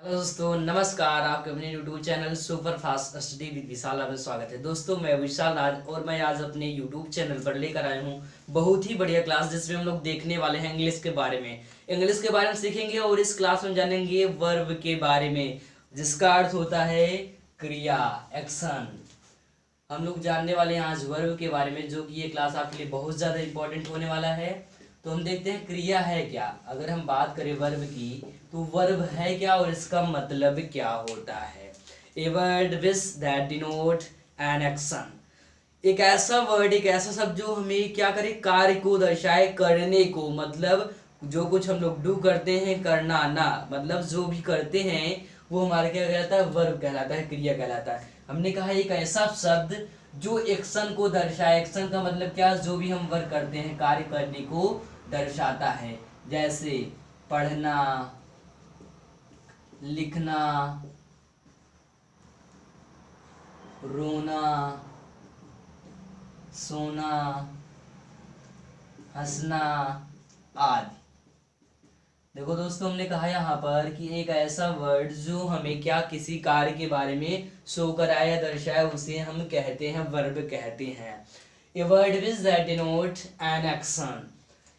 Hello दोस्तों, नमस्कार। आपके अपने YouTube channel super fast study with Vishal में स्वागत है। दोस्तों, मैं विशाल आज और मैं आज अपने यूट्यूब चैनल पर लेकर आया हूँ बहुत ही बढ़िया क्लास, जिसमें हम लोग देखने वाले हैं इंग्लिश के बारे में। इंग्लिश के बारे में सीखेंगे और इस क्लास में जानेंगे वर्ब के बारे में, जिसका अर्थ होता है क्रिया, एक्शन। हम लोग जानने वाले हैं आज वर्ब के बारे में, जो कि ये क्लास आपके लिए बहुत ज़्यादा इंपॉर्टेंट होने वाला है। तो हम देखते हैं क्रिया है क्या। अगर हम बात करें वर्ब की, तो वर्ब है क्या और इसका मतलब क्या होता है। A word which that denote an action. एक ऐसा वर्ड, एक ऐसा शब्द जो हमें क्या करे, कार्य को दर्शाए, करने को। मतलब जो कुछ हम लोग डू करते हैं, करना ना, मतलब जो भी करते हैं वो हमारा क्या कहलाता है, वर्ब कहलाता है, क्रिया कहलाता है। हमने कहा एक ऐसा शब्द जो एक्शन को दर्शाए। एक्शन का मतलब क्या, जो भी हम वर्क करते हैं, कार्य करने को दर्शाता है। जैसे पढ़ना, लिखना, रोना, सोना, हंसना आदि। देखो दोस्तों, हमने कहा यहाँ पर कि एक ऐसा वर्ड जो हमें क्या, किसी कार्य के बारे में शो कराए या दर्शाए, उसे हम कहते हैं वर्ब कहते हैं। A word which that denote an action.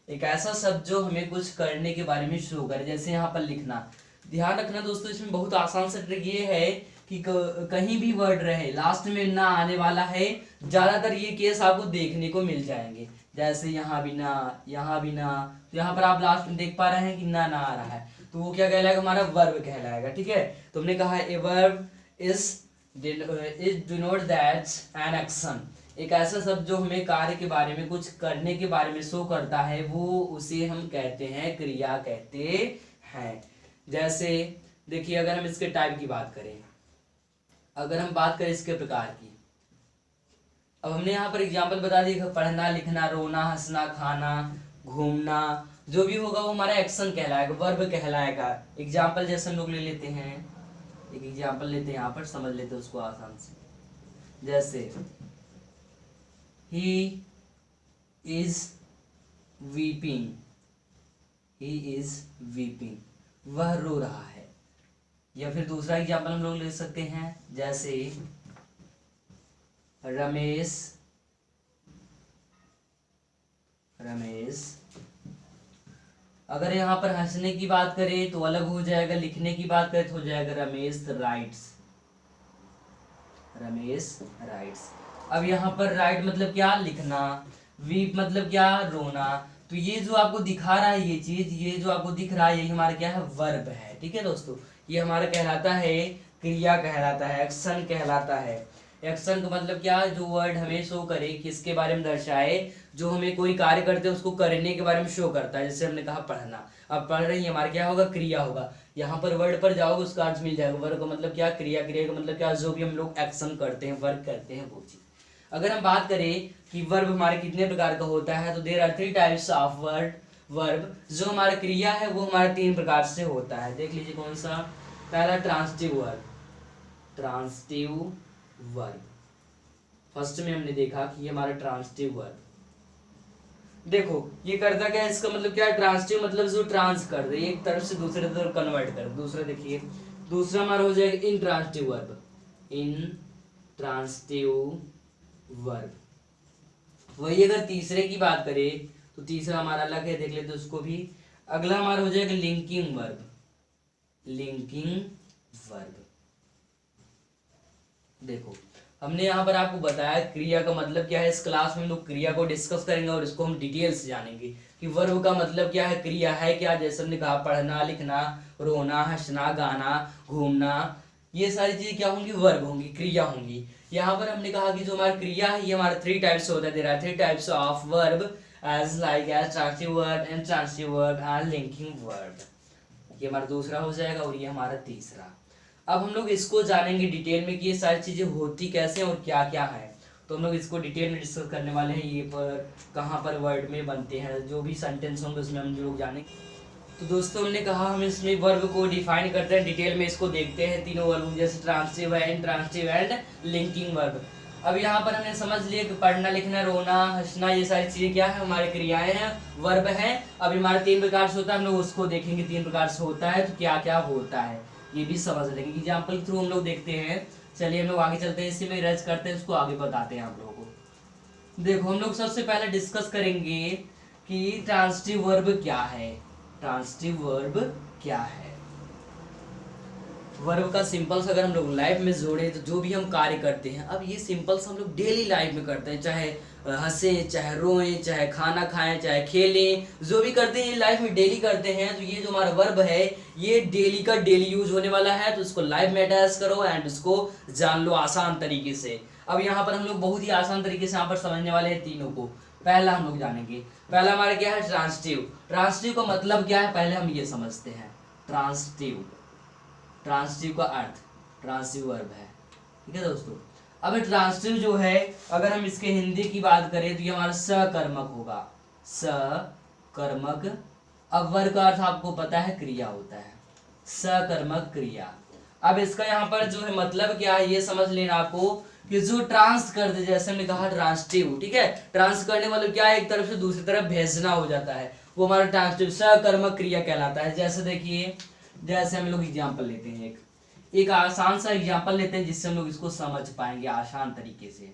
एक ऐसा शब्द जो हमें कुछ करने के बारे में शो करे। जैसे यहाँ पर लिखना। ध्यान रखना दोस्तों, इसमें बहुत आसान सा ट्रिक ये है कि कहीं भी वर्ड रहे लास्ट में ना आने वाला है। ज्यादातर ये केस आपको देखने को मिल जाएंगे। जैसे यहाँ भी ना, यहाँ भी ना, तो यहाँ पर आप लास्ट में देख पा रहे हैं कि ना ना आ रहा है, तो वो क्या कहलाएगा, हमारा वर्ब कहलाएगा। ठीक है, तो हमने कहा a verb is denote that an action. एक ऐसा शब्द जो हमें कार्य के बारे में, कुछ करने के बारे में शो करता है, वो उसे हम कहते हैं क्रिया कहते हैं। जैसे देखिए, अगर हम इसके टाइप की बात करें, अगर हम बात करें इसके प्रकार की, अब हमने यहाँ पर एग्जाम्पल बता दिया, पढ़ना, लिखना, रोना, हंसना, खाना, घूमना, जो भी होगा वो हमारा एक्शन कहलाएगा, वर्ब कहलाएगा। एग्जाम्पल जैसे हम लोग ले लेते हैं, एक एग्जाम्पल लेते हैं, यहाँ पर समझ लेते हैं उसको आसान से। जैसे he is weeping, he is weeping, वह रो रहा है। या फिर दूसरा एग्जाम्पल हम लोग ले सकते हैं, जैसे रमेश अगर यहाँ पर हंसने की बात करें तो अलग हो जाएगा, लिखने की बात करें तो हो जाएगा रमेश राइट्स। अब यहाँ पर राइट मतलब क्या, लिखना, वीप मतलब क्या, रोना। तो ये जो आपको दिखा रहा है, ये चीज, ये जो आपको दिख रहा है, ये हमारा क्या है, वर्ब है। ठीक है दोस्तों, ये हमारा कहलाता है क्रिया, कहलाता है एक्शन, कहलाता है। एक्शन का मतलब क्या, जो वर्ड हमें शो करे, किसके बारे में दर्शाए, जो हमें कोई कार्य करते हैं उसको करने के बारे में शो करता है। जैसे हमने कहा पढ़ना, अब पढ़ रही है, हमारा क्या होगा, क्रिया होगा। यहाँ पर वर्ड पर जाओगे उसका अर्थ मिल जाएगा। वर्ड का मतलब क्या, क्रिया, क्रिया का मतलब क्या, जो भी हम लोग एक्शन करते हैं, वर्क करते हैं, वो चीज। अगर हम बात करें कि वर्ब हमारे कितने प्रकार का होता है, तो there are 3 types of verb. जो हमारा क्रिया है वो हमारे 3 प्रकार से होता है। देख लीजिए कौन सा। पहला ट्रांसिटिव वर्ब। फर्स्ट में हमने देखा कि ये हमारा ट्रांसिटिव वर्ब। देखो ये करता क्या है, इसका मतलब क्या है, ट्रांसिटिव मतलब जो ट्रांस कर दे, एक तरफ से दूसरे तरफ कन्वर्ट कर। दूसरा देखिए, दूसरा हमारा हो जाएगा इंट्रांसिटिव वर्ब। वही अगर तीसरे की बात करें तो तीसरा हमारा अलग है, देख लेते हैं उसको भी। अगला हमारा हो जाएगा लिंकिंग वर्ब। देखो हमने यहाँ पर आपको बताया क्रिया का मतलब क्या है। इस क्लास में हम लोग क्रिया को डिस्कस करेंगे और इसको हम डिटेल से जानेंगे कि वर्ब का मतलब क्या है, क्रिया है क्या। जैसे हमने कहा पढ़ना, लिखना, रोना, हंसना, गाना, घूमना, ये सारी चीजें क्या होंगी, वर्ब होंगी, क्रिया होंगी। यहाँ पर हमने कहा कि जो हमारा क्रिया है ये हमारे 3 टाइप्स होता है। There are 3 types of verb as transitive verb, intransitive verb and linking verb. ये हमारा दूसरा हो जाएगा और ये हमारा तीसरा। अब हम लोग इसको जानेंगे डिटेल में कि ये सारी चीजें होती कैसे और क्या क्या है। तो हम लोग इसको डिटेल में डिस्कस करने वाले हैं। ये पर कहाँ पर वर्ड में बनते हैं, जो भी सेंटेंस होंगे उसमें हम लोग जानेंगे। तो दोस्तों हमने कहा हम इसमें वर्ब को डिफाइन करते हैं, डिटेल में इसको देखते हैं। तीनों वर्ब जैसे ट्रांसिटिव है, इंट्रांसिटिव एंड लिंकिंग वर्ब। अब यहाँ पर हमने समझ लिया कि पढ़ना, लिखना, रोना, हंसना, ये सारी चीजें क्या है, हमारी क्रियाएं हैं, वर्ब है। अब हमारे 3 प्रकार से होता है, हम लोग उसको देखेंगे 3 प्रकार से होता है तो क्या क्या होता है। ये भी समझ लेंगे। एग्जाम्पल के थ्रू हम लोग देखते हैं। चलिए हम लोग आगे चलते हैं, इसी में रच करते हैं, उसको आगे बताते हैं आप लोगों को। देखो हम लोग सबसे पहले डिस्कस करेंगे कि ट्रांजिटिव वर्ब क्या है। ट्रांजिटिव वर्ब क्या है? वर्ब का सिंपल्स अगर हम लोग लाइफ में जोड़े तो जो भी हम कार्य करते हैं, अब ये सिंपल्स हम लोग डेली लाइफ में करते हैं, चाहे हंसे, चाहे रोएं, चाहे खाना खाएं, चाहे खेलें, जो भी करते हैं ये लाइफ में डेली करते हैं। तो ये जो हमारा वर्ब है ये डेली का डेली यूज होने वाला है, तो इसको लाइफ में अटैच करो एंड उसको जान लो आसान तरीके से। अब यहाँ पर हम लोग बहुत ही आसान तरीके से यहाँ पर समझने वाले हैं तीनों को। पहला हम लोग जानेंगे, पहला हमारा क्या है? ट्रांजिटिव। ट्रांजिटिव का मतलब क्या है पहले हम ये समझते हैं। ट्रांजिटिव, ट्रांजिटिव का अर्थ ट्रांजिटिव वर्ब है, ठीक है दोस्तों। अब ट्रांजिटिव जो है अगर हम इसके हिंदी की बात करें तो ये हमारा सकर्मक होगा, सकर्मक। अब वर्ब का अर्थ आपको पता है क्रिया होता है, सकर्मक क्रिया। अब इसका यहाँ पर जो है मतलब क्या है ये समझ लेना आपको कि जो ट्रांस कर दे, जैसे हमने कहा ट्रांजिटिव, ठीक है। ट्रांस करने वाले क्या है, एक तरफ से दूसरी तरफ भेजना हो जाता है, वो हमारा ट्रांजिटिव सकर्मक क्रिया कहलाता है। जैसे देखिए, जैसे हम लोग एग्जाम्पल लेते हैं, एक आसान सा एग्जाम्पल लेते हैं जिससे हम लोग इसको समझ पाएंगे आसान तरीके से।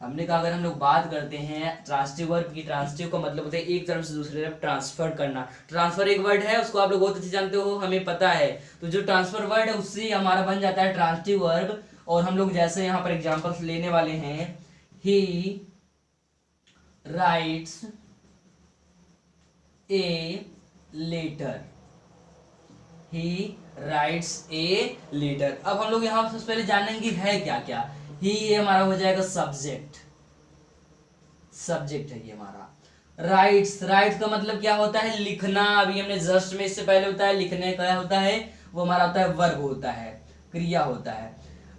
हमने कहा अगर हम लोग बात करते हैं ट्रांजिटिव वर्ब की, ट्रांजिटिव का मतलब होता है एक तरफ से दूसरी तरफ ट्रांसफर करना। ट्रांसफर एक वर्ड है, उसको आप लोग बहुत अच्छे जानते हो, हमें पता है। तो जो ट्रांसफर वर्ड है उससे हमारा बन जाता है ट्रांजिटिव वर्ब। और हम लोग जैसे यहाँ पर एग्जाम्पल्स लेने वाले हैं, he writes a letter, he writes a letter. अब हम लोग यहाँ सबसे पहले जानेंगे है क्या क्या। ही ये हमारा हो जाएगा सब्जेक्ट, सब्जेक्ट है ये हमारा। राइट्स, राइट्स का मतलब क्या होता है? लिखना। अभी हमने जस्ट में इससे पहले होता है लिखने का होता है, वो हमारा होता है वर्ब होता है, क्रिया होता है।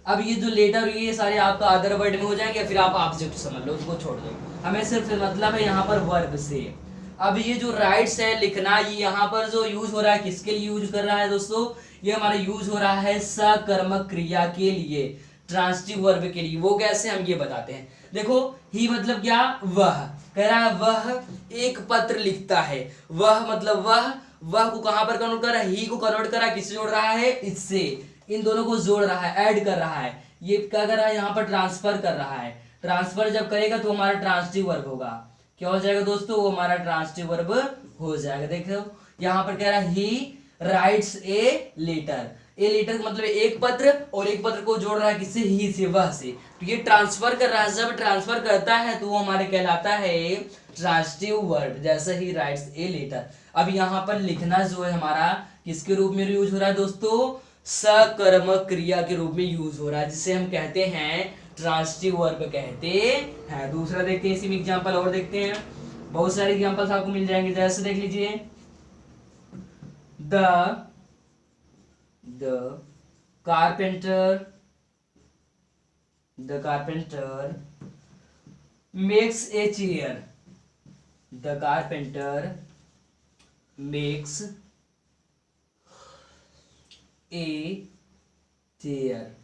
अब ये जो लेटर ये सारे आपका अदर वर्ड में हो जाएंगे, फिर आप ऑब्जेक्ट समझ लो, उसको छोड़ दो, हमें सिर्फ मतलब है यहाँ पर वर्ब से। अब ये जो राइट्स है लिखना, ये यहाँ पर जो यूज हो रहा है किसके लिए यूज कर रहा है दोस्तों? ये हमारा यूज हो रहा है सकर्मक क्रिया के लिए, ट्रांजिटिव वर्ब के लिए। वो कैसे हम ये बताते हैं। देखो ही मतलब क्या? वह, कह रहा है वह एक पत्र लिखता है। वह मतलब वह को कहां पर कन्वर्ट कर रहा है? ही को कन्वर्ट कर रहा है, किससे जोड़ रहा है? इससे, इन दोनों को जोड़ रहा है, ऐड कर रहा है। ये क्या कर रहा है? यहाँ पर ट्रांसफर कर रहा है। ट्रांसफर जब करेगा तो हमारा ट्रांजिटिव वर्ब होगा। क्या हो जाएगा दोस्तों? वो हमारा ट्रांजिटिव वर्ब हो जाएगा। देखो यहाँ पर कह रहा है he writes a letter. A letter मतलब एक पत्र, और एक पत्र को जोड़ रहा है किससे? ही से, वह से। तो ये ट्रांसफर कर रहा है, जब ट्रांसफर करता है तो वो हमारे कहलाता है ट्रांजिटिव वर्ब। जैसे ही राइट्स ए लेटर। अब यहाँ पर लिखना जो है हमारा किसके रूप में यूज हो रहा है दोस्तों? सकर्मक क्रिया के रूप में यूज हो रहा है, जिसे हम कहते हैं ट्रांजिटिव वर्ब कहते हैं। दूसरा देखते हैं, इसी में एग्जांपल और देखते हैं, बहुत सारे एग्जांपल्स आपको मिल जाएंगे। जैसे देख लीजिए, the carpenter makes a chair. The carpenter makes a chair.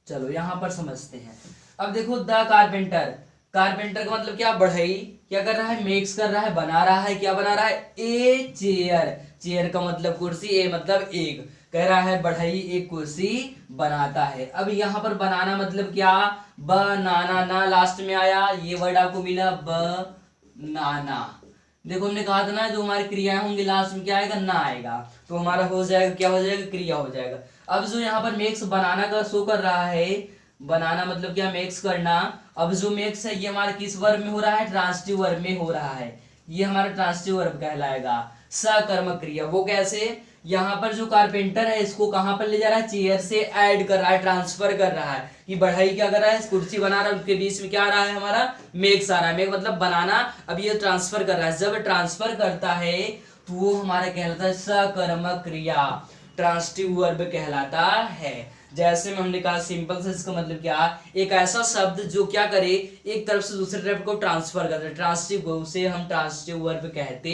चलो यहां पर समझते हैं। अब देखो द कारपेंटर, कारपेंटर का मतलब क्या? बढ़ई। क्या कर रहा है? मेक्स कर रहा है, बना रहा है। क्या बना रहा है? A chair. चेयर का मतलब कुर्सी, ए मतलब एक। कह रहा है बढ़ई एक कुर्सी बनाता है। अब यहाँ पर बनाना मतलब क्या? बनाना, ना लास्ट में आया, ये वर्ड आपको मिला बनाना। देखो हमने कहा था ना जो हमारी क्रियाएं होंगी लास्ट में क्या आएगा? ना आएगा, तो हमारा हो जाएगा, क्या हो जाएगा? क्रिया हो जाएगा। अब जो यहाँ पर मेक्स बनाना का शो कर रहा है, बनाना मतलब क्या? मेक्स करना। अब जो मेक्स है ये हमारा किस वर्ब में हो रहा है? ट्रांजिटिव वर्ब में हो रहा है। ये हमारा ट्रांजिटिव वर्ब कहलाएगा, सकर्मक क्रिया। वो कैसे? यहाँ पर जो कारपेंटर है इसको कहां पर ले जा रहा है? चेयर से ऐड कर रहा है, ट्रांसफर कर रहा है। कि बढ़ई क्या कर रहा है? कुर्सी बना रहा है, उसके बीच में क्या आ रहा है? हमारा मेक्स आ रहा है। मेक मतलब बनाना। अब ये ट्रांसफर कर रहा है, जब ट्रांसफर करता है तो वो हमारा कहलाता है सकर्मक क्रिया, ट्रांजिटिव वर्ब कहलाता है। जैसे में हमने कहा सिंपल से इसका मतलब क्या? एक ऐसा शब्द जो क्या करे? एक तरफ से दूसरी तरफ को ट्रांसफर करते, ट्रांजिटिव को, उसे हम ट्रांजिटिव वर्ब कहते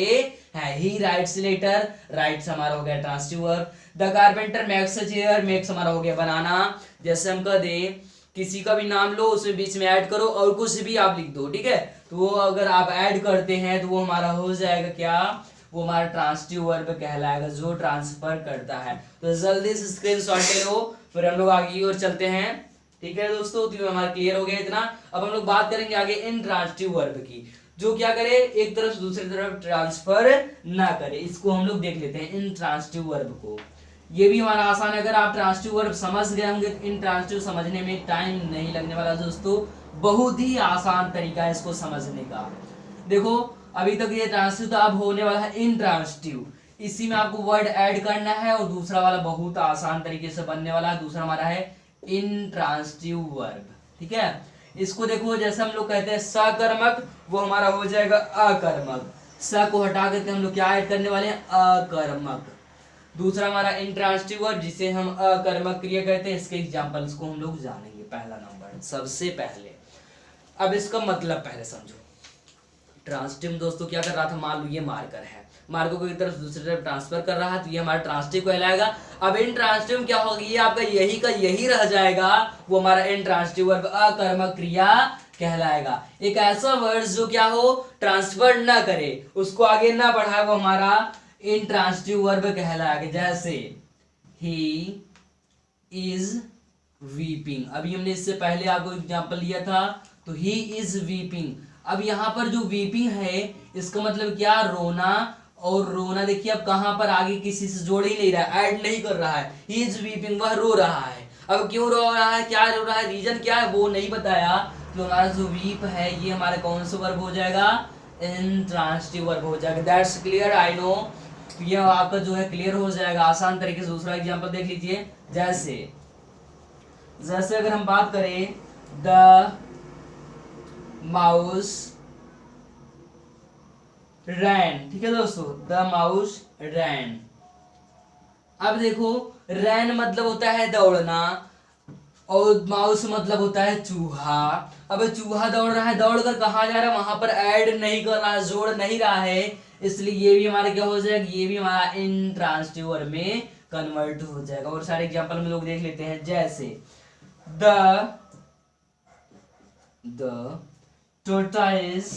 हैं। ही राइट्स लेटर, राइट्स हमारा हो गया transitive verb. The carpenter makes a chair, makes हमारा हो गया बनाना। जैसे हम कह दे किसी का भी नाम लो, उसमें बीच में ऐड करो और कुछ भी आप लिख दो, ठीक है। तो वो अगर आप ऐड करते हैं तो वो हमारा हो जाएगा क्या? वो हमारा ट्रांसिटिव वर्ब कहलाएगा, जो ट्रांसफर करता है। तो जल्दी से स्क्रीनशॉट ले लो, फिर हम लोग आगे की ओर चलते हैं। ठीक है दोस्तों, तो हमारा क्लियर हो गया इतना। अब हम लोग बात करेंगे आगे इंट्रांसिटिव वर्ब की, जो क्या करे, एक तरफ से दूसरी तरफ ट्रांसफर ना करे। इसको हम लोग देख लेते हैं इंट्रांसिटिव वर्ब को। ये भी हमारा आसान है, अगर आप ट्रांसिटिव वर्ब समझ गए होंगे तो इंट्रांसिटिव समझने में टाइम नहीं लगने वाला दोस्तों। बहुत ही आसान तरीका है इसको समझने का। देखो अभी तक ये ट्रांसिटिव तो अब होने वाला है इंट्रांसिटिव, इसी में आपको वर्ड ऐड करना है, और दूसरा वाला बहुत आसान तरीके से बनने वाला है। दूसरा हमारा है इंट्रांसिटिव वर्ब। ठीक है, इसको देखो, जैसे हम लोग कहते हैं सकर्मक, वो हमारा हो जाएगा अकर्मक। स को हटा करके हम लोग क्या ऐड करने वाले हैं, अकर्मक। दूसरा हमारा इंट्रांसिटिव वर्ब, जिसे हम अकर्मक क्रिया कहते हैं, इसके एग्जांपल्स को हम लोग जानेंगे। पहला नंबर सबसे पहले, अब इसका मतलब पहले समझो। ट्रांसिटिव दोस्तों क्या कर रहा था, मान लो ये मार्कर है, मार्कर को एक तरफ से दूसरी तरफ ट्रांसफर कर रहा है, तो ये हमारा ट्रांसिटिव कहलाएगा। अब इंट्रांसिटिव क्या होगी, ये आपका यही का यही रह जाएगा, वो हमारा इंट्रांसिटिव वर्ब अकर्मक क्रिया कहलाएगा। एक ऐसा वर्ड जो क्या हो, ट्रांसफर ना करे, उसको आगे ना बढ़ाए, वो हमारा इंट्रांसिटिव वर्ब कहलाएगा। जैसे ही इज वीपिंग, अभी हमने इससे पहले आपको एग्जांपल लिया था, तो ही इज वीपिंग। अब यहाँ पर जो वीपिंग है, इसका मतलब क्या, रोना। और रोना देखिए अब कहाँ पर आगे किसी से जोड़ ही नहीं रहा है, ऐड नहीं कर रहा है। ही इज वीपिंग, वह रो रहा है। अब क्यों रो रहा है, क्या रो रहा है, रीजन क्या है, वो नहीं बताया। तो हमारा जो वीप है, ये हमारा कौन सा वर्ब हो जाएगा, इंट्रांसिटिव वर्ब हो जाएगा। That's clear, I know. ये आपका जो है क्लियर हो जाएगा आसान तरीके से। दूसरा एग्जांपल देख लीजिए, जैसे अगर हम बात करें, द माउस रैन। ठीक है दोस्तों, द माउस रैन। अब देखो, रैन मतलब होता है दौड़ना, और माउस मतलब होता है चूहा। अब चूहा दौड़ रहा है, दौड़ कर कहाँ जा रहा है, वहां पर ऐड नहीं कर रहा है, जोड़ नहीं रहा है, इसलिए ये भी हमारा क्या हो जाएगा, ये भी हमारा इंट्रांसिटिव वर्ब में कन्वर्ट हो जाएगा। और सारे एग्जांपल में लोग देख लेते हैं, जैसे द tortoise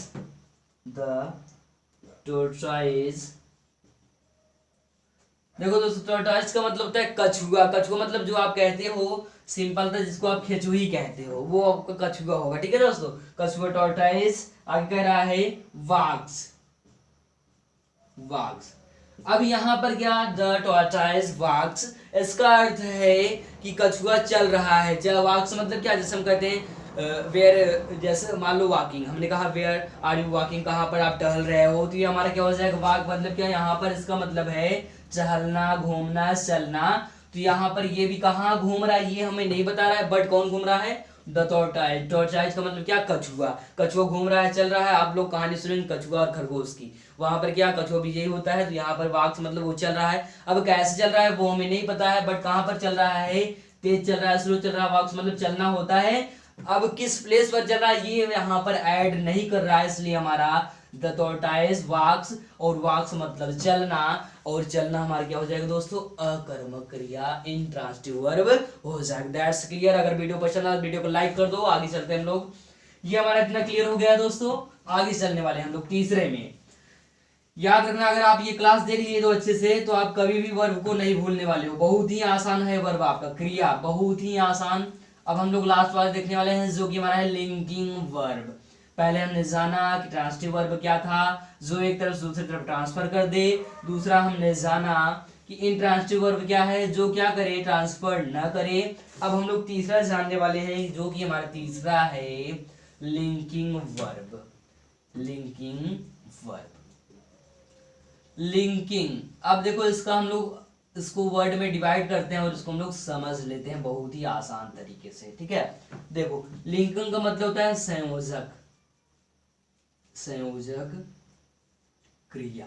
देखो दोस्तों, टोर्टॉइस का मतलब होता है कछुआ। कछुआ मतलब जो आप कहते हो सिंपल था, जिसको आप खेचुही कहते हो, वो आपका कछुआ होगा। ठीक है दोस्तों, कछुआ टोर्टॉइस। आगे कह रहा है वाग्स। अब यहाँ पर क्या, द टोर्टॉइस वाग्स, इसका अर्थ है कि कछुआ चल रहा है। वाग्स मतलब क्या, जैसे हम कहते हैं वेयर, जैसे मान लो वॉकिंग, हमने कहा वेयर आर यू वॉकिंग, कहाँ पर आप टहल रहे हो, तो ये हमारा क्या हो जाएगा, वाक मतलब क्या, यहाँ पर इसका मतलब है चहलना, घूमना, चलना। तो यहाँ पर ये भी कहाँ घूम रहा है, ये हमें नहीं बता रहा है, बट कौन घूम रहा है, द टोर्टॉइस। टोर्टॉइस का मतलब क्या, कछुआ। कछुआ घूम रहा है, चल रहा है। आप लोग कहानी सुनेंगे कछुआ और खरगोश की, वहां पर क्या, कछुआ भी यही होता है। तो यहाँ पर वाक मतलब वो चल रहा है। अब कैसे चल रहा है वो हमें नहीं पता है, बट कहाँ पर चल रहा है, तेज चल रहा है, स्लो चल रहा है। वाक मतलब चलना होता है। अब किस प्लेस पर चल रहा है, ये यहाँ पर ऐड नहीं कर रहा है, इसलिए हमारा द टोर्टॉइस वाक्स, और वाक्स मतलब चलना, और चलना हमारा क्या हो जाएगा दोस्तों, अकर्मक क्रिया, इंट्रांसिटिव वर्ब हो जाएगा। That's clear. अगर वीडियो पसंद आए वीडियो को लाइक कर दो, आगे चलते हैं हम लोग। ये हमारा इतना क्लियर हो गया दोस्तों, आगे चलने वाले हम लोग तीसरे में। याद रखना, अगर आप ये क्लास देख लिए तो अच्छे से, तो आप कभी भी वर्ब को नहीं भूलने वाले हो। बहुत ही आसान है वर्ब आपका, क्रिया बहुत ही आसान। अब हम लोग लास्ट वाले देखने वाले हैं, जो कि हमारा है लिंकिंग वर्ब। पहले हमने जाना कि ट्रांसिटिव वर्ब क्या था, जो एक तरफ से दूसरी तरफ ट्रांसफर कर दे। दूसरा हमने जाना कि इंट्रांसिटिव वर्ब क्या है, जो क्या करे, ट्रांसफर न करे। अब हम लोग तीसरा जानने वाले हैं, जो कि हमारा तीसरा है लिंकिंग वर्ब। लिंकिंग, अब देखो इसका हम लोग इसको वर्ड में डिवाइड करते हैं, और इसको हम लोग समझ लेते हैं बहुत ही आसान तरीके से। ठीक है, देखो लिंकिंग का मतलब होता है संयोजक क्रिया।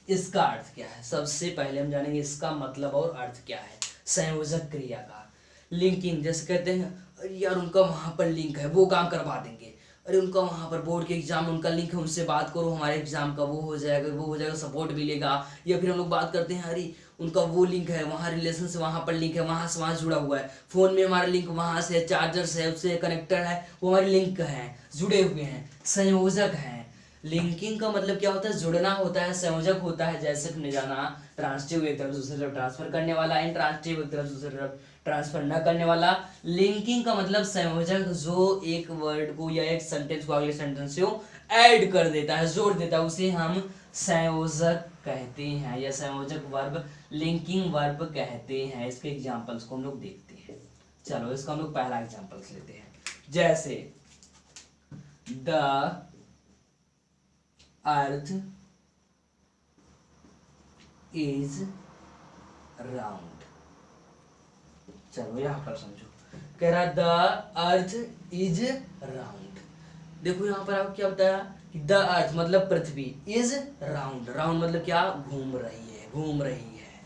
इसका अर्थ क्या है, सबसे पहले हम जानेंगे इसका मतलब और अर्थ क्या है संयोजक क्रिया का। लिंकिंग, जैसे कहते हैं अरे यार उनका वहां पर लिंक है, वो काम करवा देंगे। अरे उनका वहाँ पर बोर्ड के एग्जाम उनका लिंक है, उनसे बात करो, हमारे एग्जाम का वो हो जाएगा, सपोर्ट मिलेगा। या फिर हम लोग बात करते हैं, अरे उनका वो लिंक है, वहाँ रिलेशन से वहाँ पर लिंक है, वहाँ से वहाँ जुड़ा हुआ है। फोन में हमारा लिंक वहाँ से है, चार्जर से, उससे कनेक्टर है, वो हमारे लिंक है, जुड़े हुए हैं, संयोजक हैं। लिंकिंग का मतलब क्या होता है, जुड़ना होता है, संयोजक होता है। जैसे तुमने जाना ट्रांसटिव एक तरफ दूसरी तरफ ट्रांसफर करने वाला, इंट्रांसटिव एक तरफ दूसरी तरफ ट्रांसफर न करने वाला। लिंकिंग का मतलब संयोजक जो एक वर्ड को या एक सेंटेंस को अगले सेंटेंस से ऐड कर देता है, जोड़ देता है, उसे हम संयोजक कहते हैं, या संयोजक वर्ब लिंकिंग वर्ब कहते हैं। इसके एग्जांपल्स को हम लोग देखते हैं। चलो इसका हम लोग पहला एग्जांपल्स लेते हैं। जैसे द अर्थ इज राउंड। चलो यहां पर समझो, कह रहा द अर्थ इज राउंड। देखो यहां पर आपको क्या बताया कि द अर्थ मतलब पृथ्वी, इज राउंड, राउंड मतलब क्या, घूम रही है, घूम रही है।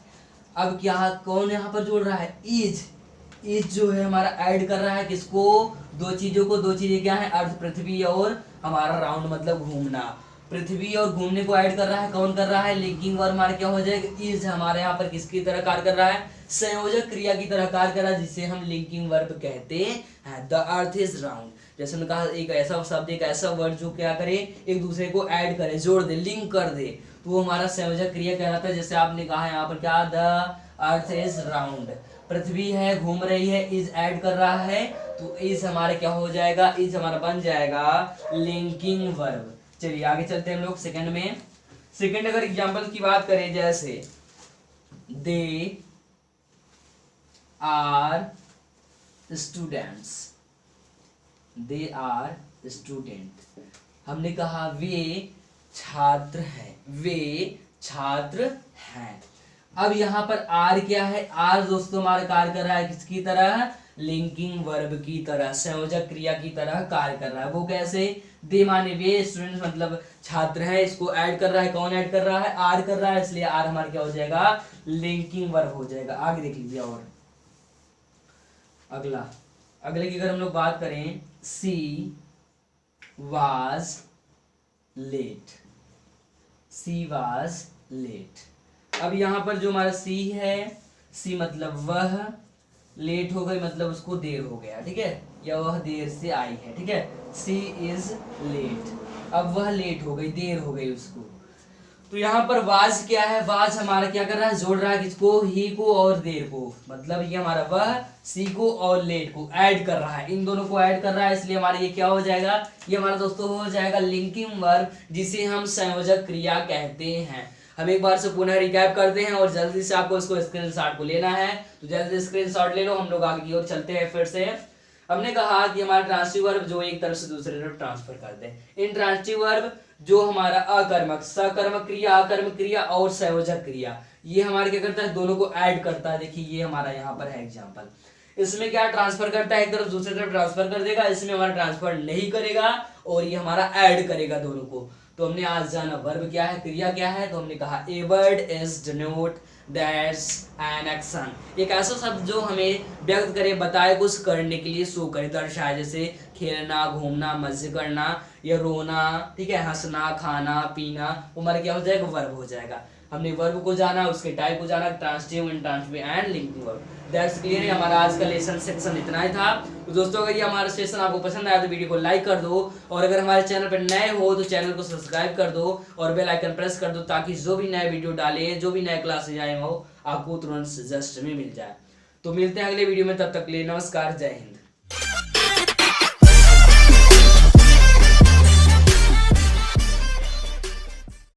अब क्या कौन यहाँ पर जोड़ रहा है, इज, इज जो है हमारा ऐड कर रहा है किसको, दो चीजों को, दो चीजें क्या है, अर्थ पृथ्वी और हमारा राउंड मतलब घूमना। पृथ्वी और घूमने को ऐड कर रहा है, कौन कर रहा है, लिंकिंग वर्ब हमारा क्या हो जाएगा, इज हमारे यहाँ पर किसकी तरह कार्य कर रहा है, संयोजक क्रिया की तरह कार्य कर रहा है, जिसे हम लिंकिंग वर्ब कहते हैं। द अर्थ इज राउंड, जैसे मैंने कहा एक ऐसा शब्द, एक ऐसा वर्ड जो क्या करे, एक दूसरे को ऐड करे, जोड़ दे, लिंक कर दे, तो वो हमारा संयोजक क्रिया कहलाता है। जैसे आपने कहा यहाँ पर क्या, द अर्थ इज राउंड, पृथ्वी है, घूम रही है, इज ऐड कर रहा है, तो इज हमारे क्या हो जाएगा, इज हमारा बन जाएगा लिंकिंग वर्ब। चलिए आगे चलते हैं हम लोग सेकंड में। सेकंड अगर एग्जांपल की बात करें, जैसे they are students, they are student, हमने कहा वे छात्र हैं, वे छात्र हैं। अब यहाँ पर आर क्या है, आर दोस्तों हमारा कार्य कर रहा है किसकी तरह, लिंकिंग वर्ब की तरह, संयोजक क्रिया की तरह कार्य कर रहा है। वो कैसे, दे माने वे, स्टूडेंट मतलब छात्र हैं, इसको ऐड कर रहा है, कौन ऐड कर रहा है, आर कर रहा है, इसलिए आर हमारा क्या हो जाएगा, लिंकिंग वर्ब हो जाएगा। आगे देख लीजिए। और अगला, अगले की अगर हम लोग बात करें, she was late, she was late. अब यहाँ पर जो हमारा सी है, सी मतलब वह, लेट हो गई मतलब उसको देर हो गया, ठीक है, या वह देर से आई है, ठीक है, सी इज लेट। अब वह लेट हो गई, देर हो गई उसको। तो यहाँ पर वाज क्या है, वाज हमारा क्या कर रहा है, जोड़ रहा है किसको, ही को और देर को, मतलब ये हमारा वह सी को और लेट को ऐड कर रहा है, इन दोनों को ऐड कर रहा है, इसलिए हमारा ये क्या हो जाएगा, ये हमारा दोस्तों हो जाएगा लिंकिंग वर्ब, जिसे हम संयोजक क्रिया कहते हैं। हम एक बार से पुनः रिकैप करते हैं और जल्दी से आपको इसको स्क्रीनशॉट को लेना है, तो जल्दी स्क्रीनशॉट ले लो। हम लोग आगे की ओर चलते हैं। फिर से हमने कहा कि हमारा ट्रांसिटिव वर्ब जो एक तरफ से दूसरे तरफ ट्रांसफर करते हैं, इन ट्रांसिटिव वर्ब जो हमारा अकर्मक, सकर्मक क्रिया, अकर्मक क्रिया और संयोजक क्रिया, ये हमारे क्या करता है, दोनों को ऐड करता है। देखिए ये हमारा यहाँ पर है एग्जाम्पल, इसमें क्या ट्रांसफर करता है, एक तरफ दूसरी तरफ ट्रांसफर कर देगा, इसमें हमारा ट्रांसफर नहीं करेगा और ये हमारा ऐड करेगा दोनों को। तो हमने आज जाना वर्ब क्या है, क्रिया क्या है, तो हमने कहा a word is denote that's an action, एक ऐसा शब्द जो हमें व्यक्त करे, बताए, कुछ करने के लिए शो करे, दर्शाए, जैसे खेलना, घूमना, मजे करना या रोना, ठीक है, हंसना, खाना, पीना, वो हमारा क्या हो जाएगा, वर्ब हो जाएगा। हमने वर्ब को जाना, उसके टाइप को जाना, transitive, intransitive and linking verb. That's clear है। हमारा आज का लेसन सेक्शन इतना ही था। तो दोस्तों अगर ये हमारा सेशन आपको पसंद आया तो वीडियो को लाइक कर दो, और अगर हमारे चैनल पर नए हो तो चैनल को सब्सक्राइब कर दो और बेल आइकन प्रेस कर दो, ताकि जो भी नए वीडियो डाले, जो भी नए क्लासेज आए हो, आपको तुरंत सजेस्ट में मिल जाए। तो मिलते हैं अगले वीडियो में, तब तक के लिए नमस्कार, जय हिंद।